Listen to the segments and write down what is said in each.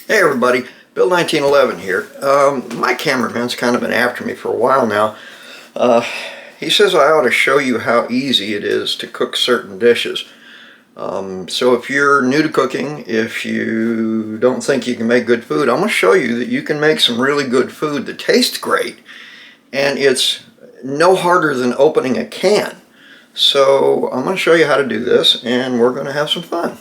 Hey everybody, Bill 1911 here. My cameraman's kind of been after me for a while now. He says I ought to show you how easy it is to cook certain dishes. So if you're new to cooking, if you don't think you can make good food, I'm going to show you that you can make some really good food that tastes great, and it's no harder than opening a can. So I'm going to show you how to do this, and we're going to have some fun.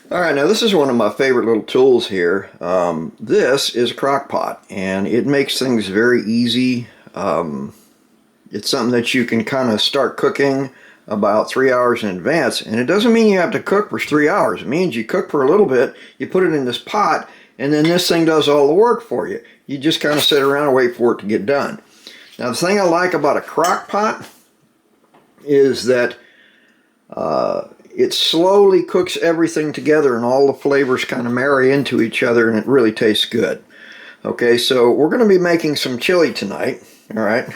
Alright, now this is one of my favorite little tools here. This is a crock pot, and it makes things very easy. It's something that you can kind of start cooking about 3 hours in advance, and it doesn't mean you have to cook for 3 hours. It means you cook for a little bit, you put it in this pot, and then this thing does all the work for you. You just kind of sit around and wait for it to get done. Now the thing I like about a crock pot is that it slowly cooks everything together and all the flavors kind of marry into each other, and it really tastes good. Okay, so we're going to be making some chili tonight, alright?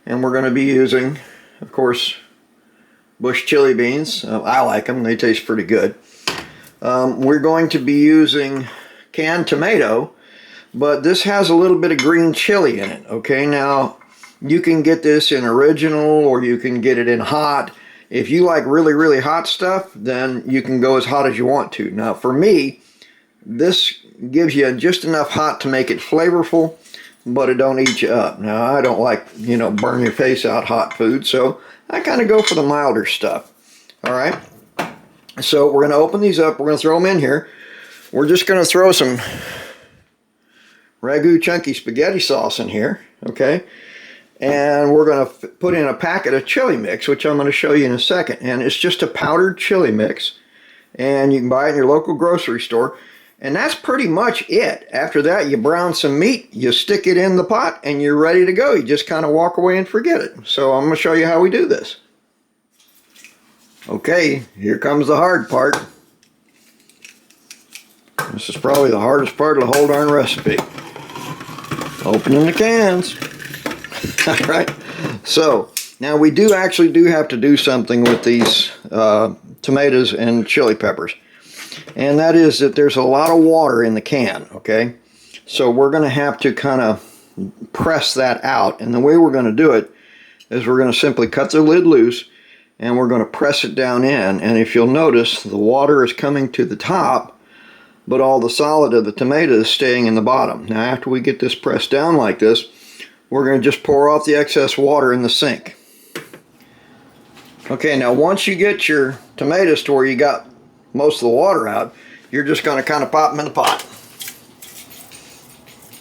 And we're going to be using, of course, bush chili beans. I like them, they taste pretty good. We're going to be using canned tomato, but this has a little bit of green chili in it. Okay, now you can get this in original or you can get it in hot. If you like really, really hot stuff, then you can go as hot as you want to. Now for me, this gives you just enough hot to make it flavorful, but it don't eat you up. Now I don't like, you know, burn your face out hot food, so I kind of go for the milder stuff. Alright, so we're going to open these up, we're going to throw them in here. We're just going to throw some Ragu chunky spaghetti sauce in here, okay? And we're going to put in a packet of chili mix, which I'm going to show you in a second. And it's just a powdered chili mix. And you can buy it in your local grocery store. And that's pretty much it. After that, you brown some meat, you stick it in the pot, and you're ready to go. You just kind of walk away and forget it. So I'm going to show you how we do this. Okay, here comes the hard part. This is probably the hardest part of the whole darn recipe. Opening the cans. Alright, so now we actually have to do something with these tomatoes and chili peppers, and that is that there's a lot of water in the can, okay? So we're going to have to kind of press that out, and the way we're going to do it is we're going to simply cut the lid loose and we're going to press it down in, and if you'll notice, the water is coming to the top, but all the solid of the tomato is staying in the bottom. Now after we get this pressed down like this, we're going to just pour off the excess water in the sink. Okay, now once you get your tomatoes to where you got most of the water out, you're just going to kind of pop them in the pot.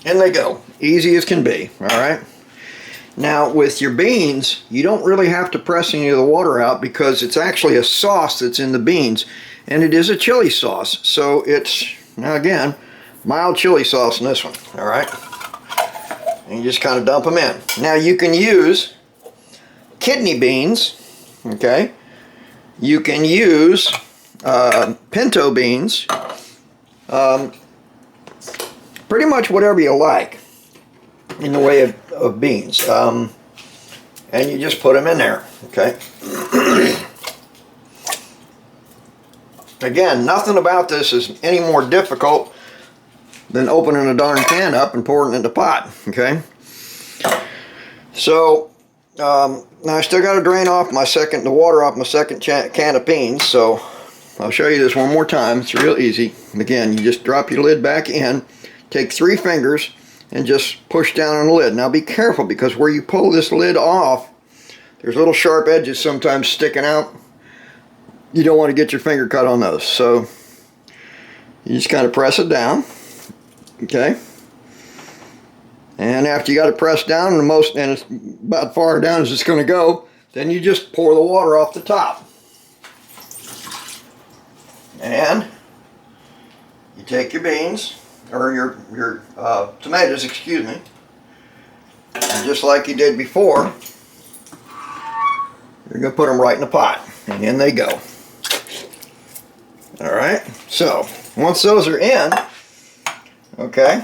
And they go. Easy as can be, alright? Now with your beans, you don't really have to press any of the water out because it's actually a sauce that's in the beans. And it is a chili sauce. So it's, now again, mild chili sauce in this one, alright? And you just kind of dump them in. Now you can use kidney beans, okay? You can use pinto beans, pretty much whatever you like in the way of beans. And you just put them in there, okay? Again, nothing about this is any more difficult than opening a darn can up and pouring it in the pot, okay? So, now I still got to drain off the water off my second can of beans, so I'll show you this one more time. It's real easy. Again, you just drop your lid back in, take 3 fingers, and just push down on the lid. Now be careful, because where you pull this lid off, there's little sharp edges sometimes sticking out. You don't want to get your finger cut on those, so you just kind of press it down. Okay, and after you got it pressed down and it's about far down as it's going to go, then you just pour the water off the top, and you take your beans or your tomatoes, excuse me, and just like you did before, You're going to put them right in the pot, and in they go. All right, so once those are in, okay,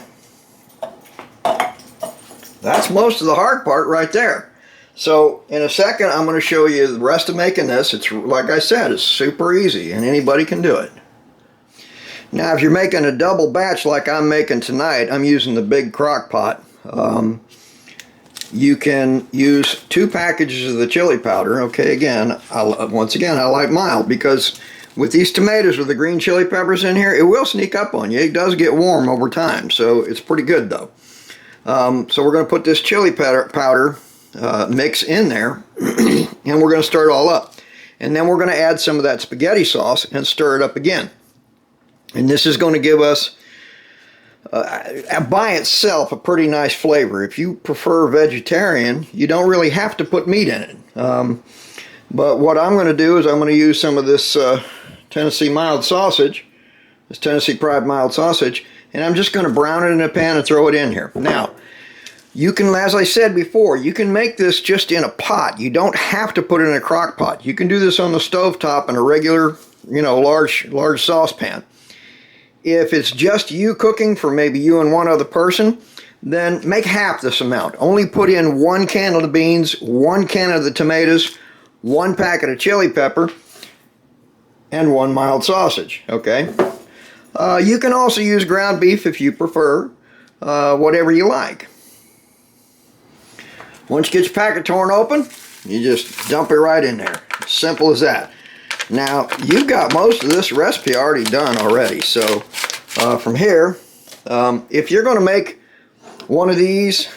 that's most of the hard part right there. So in a second, I'm going to show you the rest of making this. It's, like I said, it's super easy, and anybody can do it. Now, if you're making a double batch like I'm making tonight, I'm using the big crock pot. You can use 2 packages of the chili powder. Okay, again, once again, I like mild, because with these tomatoes with the green chili peppers in here, it will sneak up on you. It does get warm over time, so it's pretty good though. So we're going to put this chili powder mix in there, and we're going to stir it all up. And then we're going to add some of that spaghetti sauce and stir it up again. And this is going to give us, by itself, a pretty nice flavor. If you prefer vegetarian, you don't really have to put meat in it. But what I'm going to do is I'm going to use some of this Tennessee mild sausage, this Tennessee Pride mild sausage, and I'm just going to brown it in a pan and throw it in here. Now, you can, as I said before, you can make this just in a pot. You don't have to put it in a crock pot. You can do this on the stovetop in a regular, large saucepan. If it's just you cooking for maybe you and one other person, then make half this amount. Only put in 1 can of the beans, 1 can of the tomatoes, 1 packet of chili pepper, and 1 mild sausage, okay? You can also use ground beef if you prefer, whatever you like. Once you get your packet torn open, you just dump it right in there. Simple as that. Now, you've got most of this recipe already done already, so from here, if you're going to make one of these,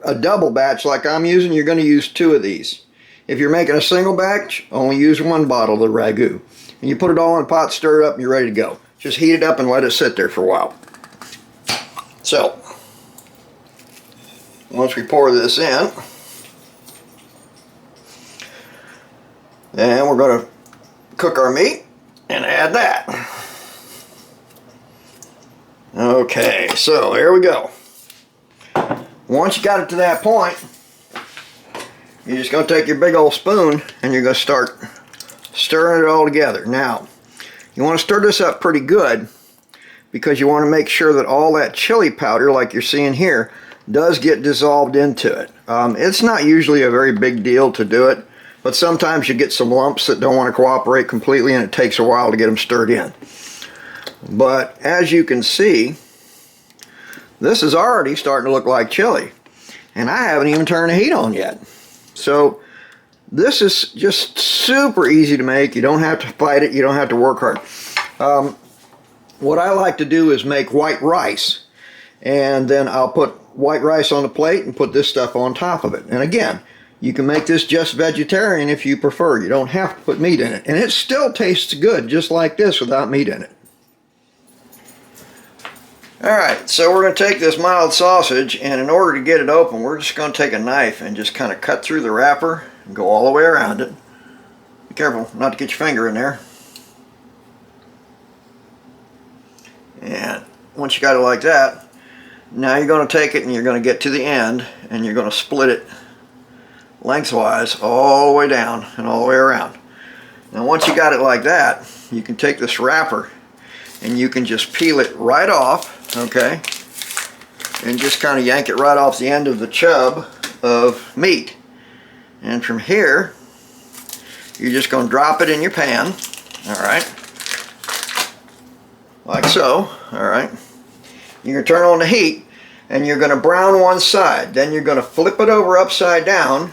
a double batch like I'm using, you're going to use 2 of these. If you're making a single batch, only use 1 bottle of the ragu. And you put it all in a pot, stir it up, and you're ready to go. Just heat it up and let it sit there for a while. So, once we pour this in, then we're going to cook our meat and add that. Okay, so here we go. Once you got it to that point, you're just going to take your big old spoon and you're going to start stirring it all together. Now, you want to stir this up pretty good because you want to make sure that all that chili powder, like you're seeing here, does get dissolved into it. It's not usually a very big deal to do it, but sometimes you get some lumps that don't want to cooperate completely, and it takes a while to get them stirred in. But as you can see, this is already starting to look like chili, and I haven't even turned the heat on yet. So this is just super easy to make. You don't have to fight it. You don't have to work hard. What I like to do is make white rice, and then I'll put white rice on the plate and put this stuff on top of it. And again, you can make this just vegetarian if you prefer. You don't have to put meat in it. And it still tastes good just like this without meat in it. Alright, so we're going to take this mild sausage, and in order to get it open, we're just going to take a knife and just kind of cut through the wrapper and go all the way around it. Be careful not to get your finger in there. And once you got it like that, now you're going to take it and you're going to get to the end, and you're going to split it lengthwise all the way down and all the way around. Now once you got it like that, you can take this wrapper and you can just peel it right off, okay, and just kind of yank it right off the end of the chub of meat. And from here, you're just going to drop it in your pan, alright, like so, alright. You're going to turn on the heat, and you're going to brown one side. Then you're going to flip it over upside down,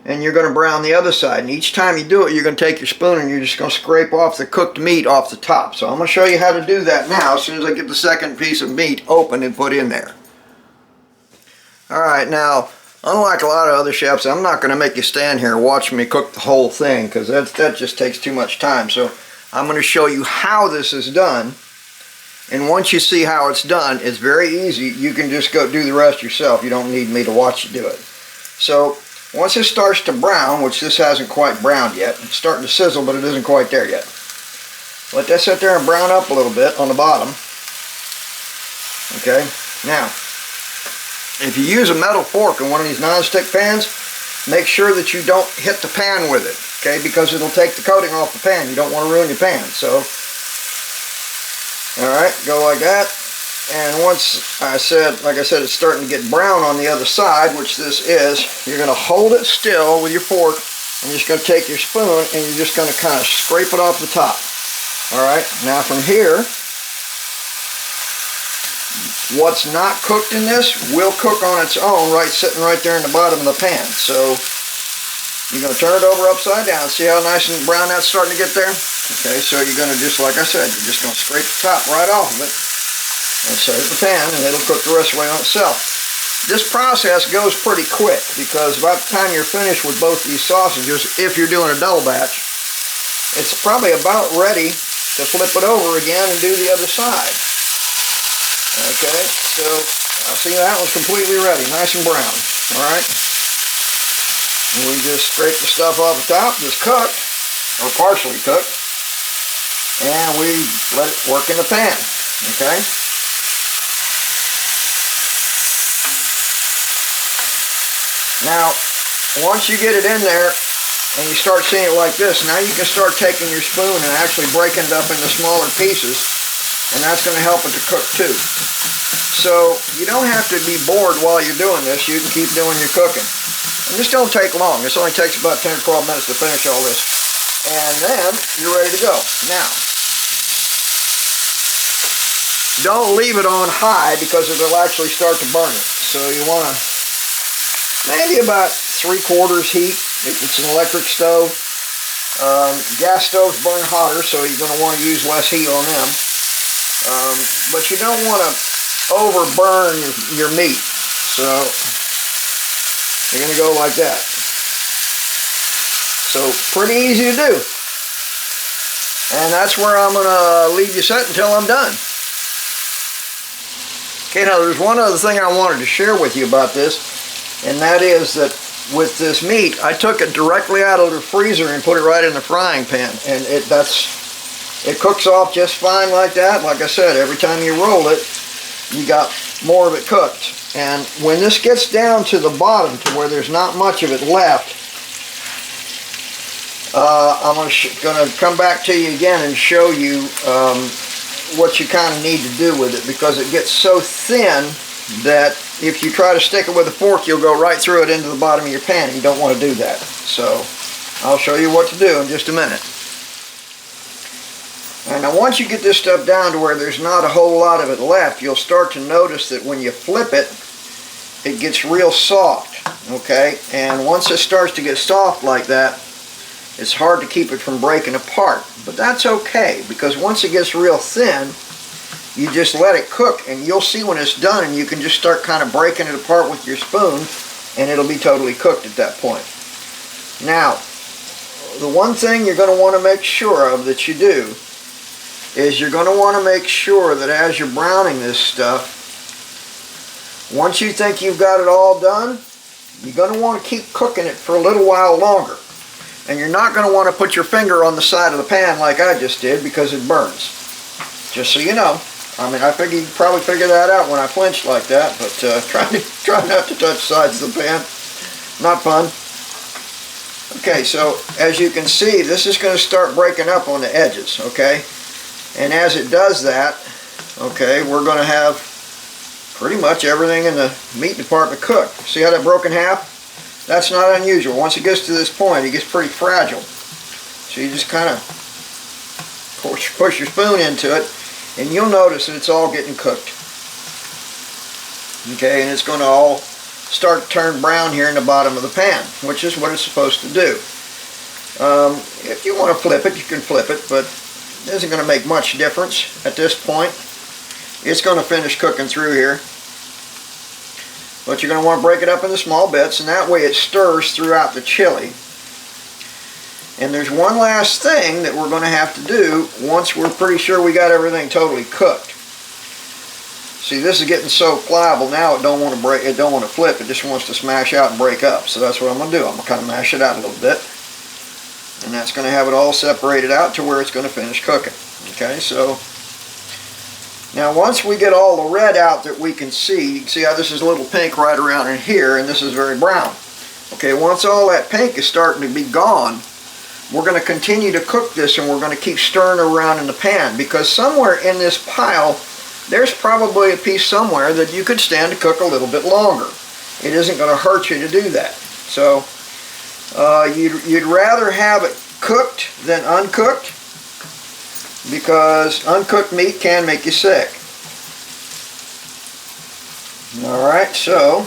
and you're going to brown the other side. And each time you do it, you're going to take your spoon and you're just going to scrape off the cooked meat off the top. So I'm going to show you how to do that now as soon as I get the second piece of meat open and put in there. Alright, now, unlike a lot of other chefs, I'm not going to make you stand here and watch me cook the whole thing, because that just takes too much time. So I'm going to show you how this is done. And once you see how it's done, it's very easy. You can just go do the rest yourself. You don't need me to watch you do it. So once it starts to brown, which this hasn't quite browned yet, it's starting to sizzle, but it isn't quite there yet. Let that sit there and brown up a little bit on the bottom. Okay, now, if you use a metal fork in one of these non-stick pans, make sure that you don't hit the pan with it, okay, because it'll take the coating off the pan. You don't want to ruin your pan. So, alright, go like that. And once like I said, it's starting to get brown on the other side, which this is, you're going to hold it still with your fork, and you're just going to take your spoon and you're just going to kind of scrape it off the top. Alright, now from here, what's not cooked in this will cook on its own, sitting right there in the bottom of the pan. So you're going to turn it over upside down. See how nice and brown that's starting to get there? Okay, so you're going to just, like I said, you're just going to scrape the top right off of it and set it in the pan, and it'll cook the rest of the way on itself. This process goes pretty quick, because about the time you're finished with both these sausages, if you're doing a double batch, it's probably about ready to flip it over again and do the other side. Okay, so I see that one's completely ready, nice and brown. Alright, and we just scrape the stuff off the top that's cooked, or partially cooked, and we let it work in the pan. Okay, now once you get it in there and you start seeing it like this, now you can start taking your spoon and actually breaking it up into smaller pieces, and that's going to help it to cook too. So you don't have to be bored while you're doing this. You can keep doing your cooking. And this don't take long. This only takes about 10 or 12 minutes to finish all this. And then you're ready to go. Now, don't leave it on high, because it'll actually start to burn it. So you want to maybe about 3/4 heat if it's an electric stove. Gas stoves burn hotter, so you're going to want to use less heat on them. But you don't want to overburn your meat. So you're going to go like that. So pretty easy to do. And that's where I'm going to leave you set until I'm done. Okay, now there's one other thing I wanted to share with you about this, and that is that with this meat, I took it directly out of the freezer and put it right in the frying pan, and it cooks off just fine like that. Like I said, every time you roll it, you got more of it cooked. And when this gets down to the bottom to where there's not much of it left, I'm going to come back to you again and show you what you kind of need to do with it, because it gets so thin that if you try to stick it with a fork, you'll go right through it into the bottom of your pan, and you don't want to do that. So I'll show you what to do in just a minute. And now once you get this stuff down to where there's not a whole lot of it left, you'll start to notice that when you flip it, it gets real soft, okay? And once it starts to get soft like that, it's hard to keep it from breaking apart. But that's okay, because once it gets real thin, you just let it cook, and you'll see when it's done, and you can just start kind of breaking it apart with your spoon, and it'll be totally cooked at that point. Now, the one thing you're going to want to make sure of that you do is you're going to want to make sure that as you're browning this stuff, once you think you've got it all done, you're going to want to keep cooking it for a little while longer. And you're not going to want to put your finger on the side of the pan like I just did, because it burns. Just so you know. I mean, I figured you'd probably figure that out when I flinched like that, but try not to touch the sides of the pan. Not fun. Okay, so as you can see, this is going to start breaking up on the edges, okay? And as it does that, okay, we're going to have pretty much everything in the meat department cooked. See how that broke in half? That's not unusual. Once it gets to this point, it gets pretty fragile. So you just kind of push your spoon into it, and you'll notice that it's all getting cooked. Okay, and it's going to all start to turn brown here in the bottom of the pan, which is what it's supposed to do. If you want to flip it, you can flip it, but it isn't going to make much difference at this point. It's going to finish cooking through here. But you're going to want to break it up into small bits, and that way it stirs throughout the chili. And there's one last thing that we're going to have to do once we're pretty sure we got everything totally cooked. See, this is getting so pliable now, it don't want to break, it don't want to flip, it just wants to smash out and break up. So that's what I'm going to do. I'm going to kind of mash it out a little bit. And that's going to have it all separated out to where it's going to finish cooking. Okay, so now once we get all the red out that we can see, you can see how this is a little pink right around in here, and this is very brown. Okay, once all that pink is starting to be gone, we're going to continue to cook this, and we're going to keep stirring around in the pan, because somewhere in this pile there's probably a piece somewhere that you could stand to cook a little bit longer. It isn't going to hurt you to do that. So you'd rather have it cooked than uncooked, because uncooked meat can make you sick. Alright, so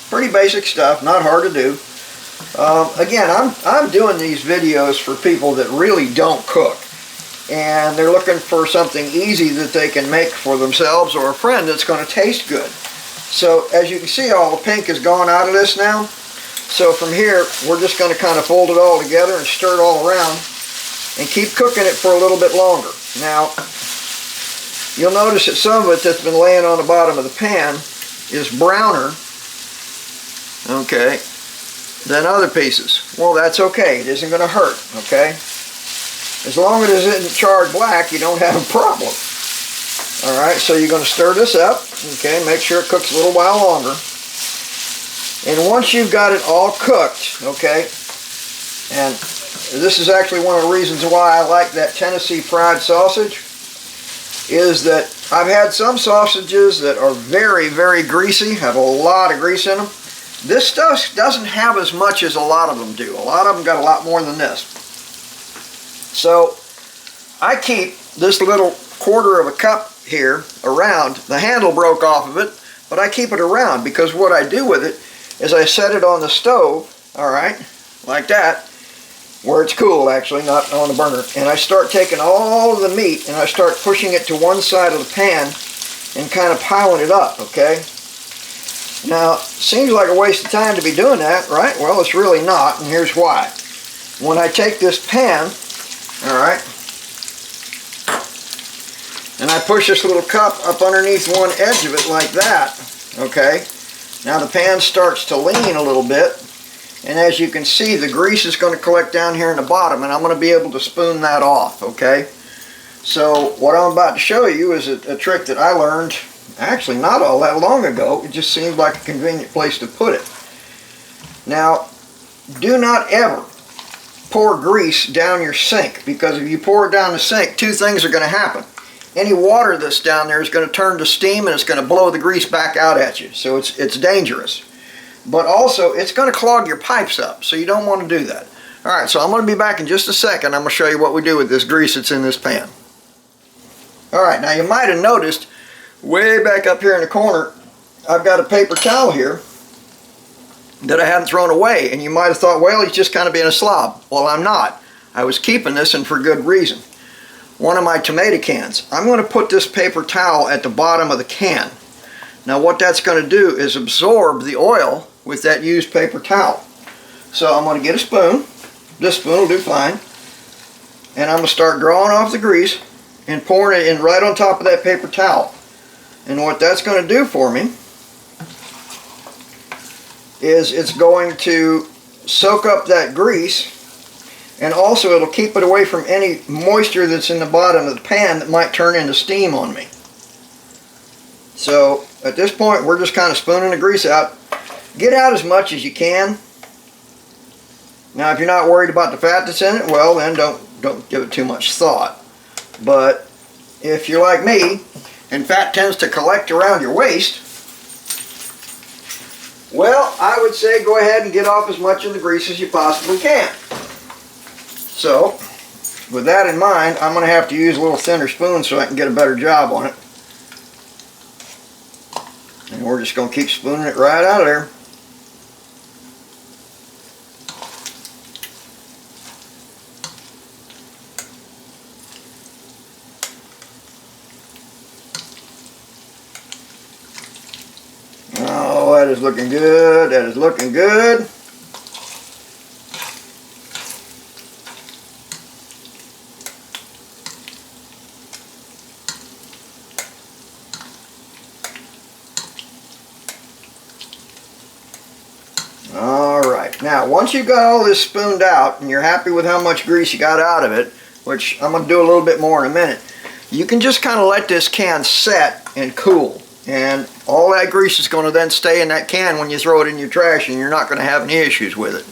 pretty basic stuff, not hard to do. Again, I'm doing these videos for people that really don't cook, and they're looking for something easy that they can make for themselves or a friend that's going to taste good. So as you can see, all the pink has gone out of this now. So from here, we're just going to kind of fold it all together and stir it all around and keep cooking it for a little bit longer. Now, you'll notice that some of it that's been laying on the bottom of the pan is browner, okay, than other pieces. Well, that's okay. It isn't going to hurt, okay? As long as it isn't charred black, you don't have a problem. Alright, so you're going to stir this up, okay, make sure it cooks a little while longer. And once you've got it all cooked, okay, and this is actually one of the reasons why I like that Tennessee fried sausage, is that I've had some sausages that are very, very greasy, have a lot of grease in them. This stuff doesn't have as much as a lot of them do. A lot of them got a lot more than this. So I keep this little quarter of a cup here around. The handle broke off of it, but I keep it around, because what I do with it is I set it on the stove, alright, like that, where it's cool actually, not on the burner, and I start taking all of the meat and I start pushing it to one side of the pan and kind of piling it up, okay? Now, seems like a waste of time to be doing that, right? Well, it's really not, and here's why. When I take this pan, alright, and I push this little cup up underneath one edge of it like that, okay? Now the pan starts to lean a little bit, and as you can see, the grease is going to collect down here in the bottom, and I'm going to be able to spoon that off, okay? So what I'm about to show you is a trick that I learned actually not all that long ago. It just seemed like a convenient place to put it. Now, do not ever pour grease down your sink, because if you pour it down the sink, two things are going to happen. Any water that's down there is going to turn to steam, and it's going to blow the grease back out at you. So it's dangerous. But also, it's going to clog your pipes up, so you don't want to do that. Alright, so I'm going to be back in just a second. I'm going to show you what we do with this grease that's in this pan. Alright, now you might have noticed, way back up here in the corner, I've got a paper towel here that I hadn't thrown away. And you might have thought, well, he's just kind of being a slob. Well, I'm not. I was keeping this, and for good reason. One of my tomato cans. I'm going to put this paper towel at the bottom of the can. Now what that's going to do is absorb the oil with that used paper towel. So I'm going to get a spoon. This spoon will do fine. And I'm going to start drawing off the grease and pouring it in right on top of that paper towel. And what that's going to do for me is it's going to soak up that grease, and also it'll keep it away from any moisture that's in the bottom of the pan that might turn into steam on me. So at this point, we're just kind of spooning the grease out. Get out as much as you can. Now if you're not worried about the fat that's in it, well then don't give it too much thought. But if you're like me, and fat tends to collect around your waist, well, I would say go ahead and get off as much of the grease as you possibly can. So, with that in mind, I'm going to have to use a little thinner spoon so I can get a better job on it. And we're just going to keep spooning it right out of there. Oh, that is looking good. That is looking good. Alright, now once you've got all this spooned out and you're happy with how much grease you got out of it, which I'm going to do a little bit more in a minute, you can just kind of let this can set and cool. And all that grease is going to then stay in that can when you throw it in your trash, and you're not going to have any issues with it.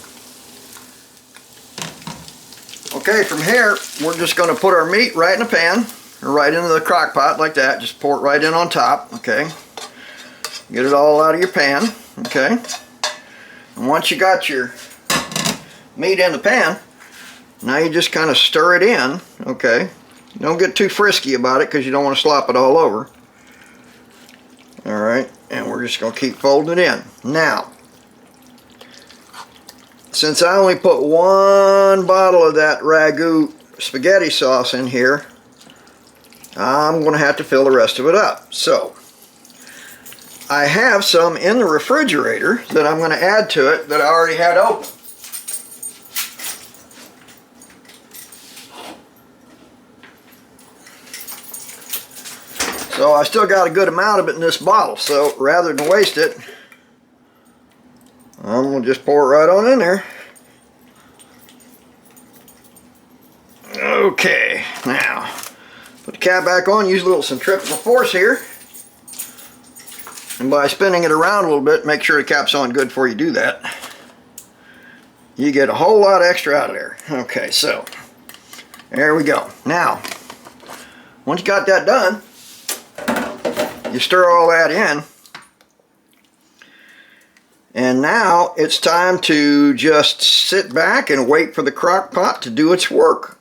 Okay, from here, we're just going to put our meat right in the pan, or right into the crock pot like that. Just pour it right in on top, okay? Get it all out of your pan, okay? And once you got your meat in the pan, now you just kind of stir it in, okay? Don't get too frisky about it because you don't want to slop it all over. Alright, and we're just going to keep folding it in. Now, since I only put 1 bottle of that ragu spaghetti sauce in here, I'm going to have to fill the rest of it up. So, I have some in the refrigerator that I'm going to add to it that I already had open. So I still got a good amount of it in this bottle, so rather than waste it, I'm going to just pour it right on in there. Okay, now, put the cap back on, use a little centrifugal force here. And by spinning it around a little bit, make sure the cap's on good before you do that. You get a whole lot extra out of there. Okay, so, there we go. Now, once you got that done, you stir all that in, and now it's time to just sit back and wait for the crock pot to do its work.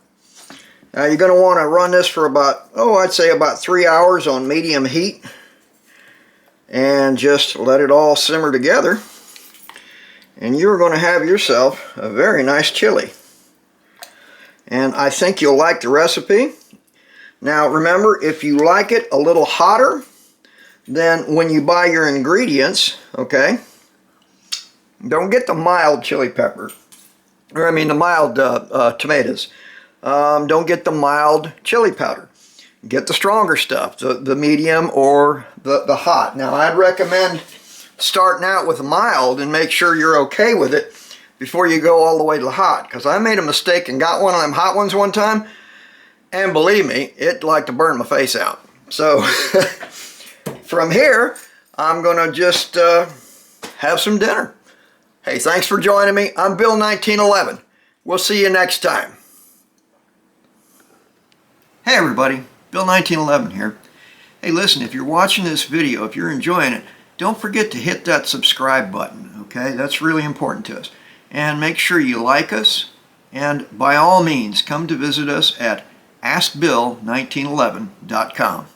Now you're going to want to run this for about, I'd say about 3 hours on medium heat, and just let it all simmer together, and you're going to have yourself a very nice chili. And I think you'll like the recipe. Now remember, if you like it a little hotter, then when you buy your ingredients, okay, don't get the mild chili pepper, or I mean the mild tomatoes. Don't get the mild chili powder. Get the stronger stuff, the medium or the hot. Now I'd recommend starting out with mild and make sure you're okay with it before you go all the way to the hot, because I made a mistake and got one of them hot ones one time, and believe me, it liked to burn my face out. So from here, I'm going to just have some dinner. Hey, thanks for joining me. I'm Bill 1911. We'll see you next time. Hey everybody, Bill 1911 here. Hey listen, if you're watching this video, if you're enjoying it, don't forget to hit that subscribe button, okay? That's really important to us. And make sure you like us, and by all means, come to visit us at AskBill1911.com.